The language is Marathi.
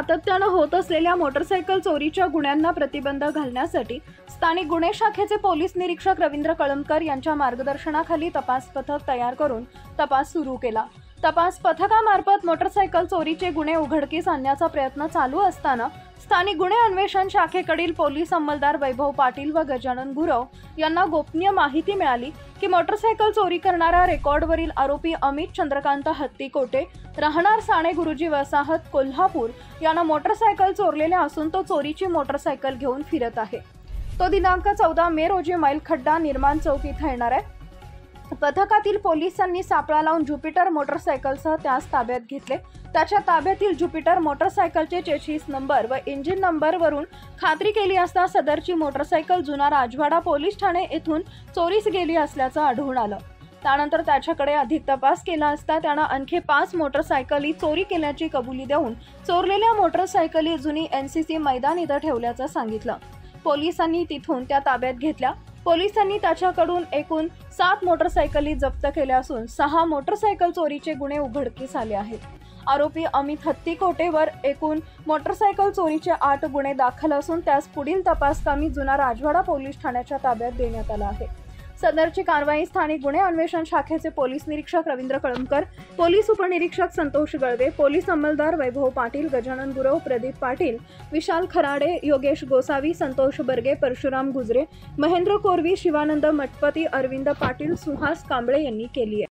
सातत्यानं होत असलेल्या मोटरसायकल चोरीच्या गुन्ह्यांना प्रतिबंध घालण्यासाठी स्थानिक गुन्हे शाखेचे पोलीस निरीक्षक रवींद्र कळमकर यांच्या मार्गदर्शनाखाली तपास पथक तयार करून तपास सुरू केला। तपास पथकामार्फत मोटरसायकल चोरीचे गुन्हे उघडकीस आणण्याचा प्रयत्न चालू असताना स्थानिक गुन्हे अन्वेषण शाखेकडील पोलीस अंमलदार वैभव पाटील व गजानन गुरव यांना गोपनीय माहिती मिळाली की मोटरसायकल चोरी करणारा रेकॉर्डवरील आरोपी अमित चंद्रकांत हत्तीकोटे राहणार साणे गुरुजी वसाहत कोल्हापूर यानं मोटरसायकल चोरलेले असून तो चोरीची मोटरसायकल घेऊन फिरत आहे। तो दिनांक 14 मे रोजी मैलखड्डा निर्माण चौक इथे येणार आहे। पथकातील पोलिसांनी सापळा लावून ज्युपिटर मोटरसायकलसह त्यास ताब्यात घेतले। त्याच्या ताब्यातील ज्युपिटर मोटरसायकलचे चेसिस नंबर व इंजिन नंबर वरून खात्री केली असता सदरची मोटरसायकल जुना राजवाडा पोलीस ठाणे येथून चोरीस गेली असल्याचं आढळून आलं। त्यानंतर त्याच्याकडे अधिक तपास केला असता त्यानं आणखी 5 मोटरसायकली चोरी केल्याची कबुली देऊन चोरलेल्या मोटरसायकली जुनी NCC मैदान इथं ठेवल्याचं सांगितलं। पोलिसांनी तिथून त्या ताब्यात घेतल्या। पोलिसांनी त्याच्याकडून एकूण 7 मोटरसायकली जप्त केल्या असून 6 मोटरसायकल चोरीचे गुन्हे उघडकीस आले आहेत। आरोपी अमित हत्तीकोटेवर एकूण मोटरसायकल चोरीचे 8 गुन्हे दाखल असून त्यास पुढील तपासकामी जुना राजवाडा पोलीस ठाण्याच्या ताब्यात देण्यात आला आहे। सदरची कारवाई स्थानिक गुन्हे अन्वेषण शाखेचे पोलीस निरीक्षक रवींद्र कळमकर, पोलीस उपनिरीक्षक संतोष गळवे, पोलीस अंमलदार वैभव पाटील, गजानन गुरव, प्रदीप पाटील, विशाल खराडे, योगेश गोसावी, संतोष बर्गे, परशुराम गुजरे, महेंद्र कोरवी, शिवानंद मठपती, अरविंद पाटील, सुहास कांबळे यांनी केली आहे।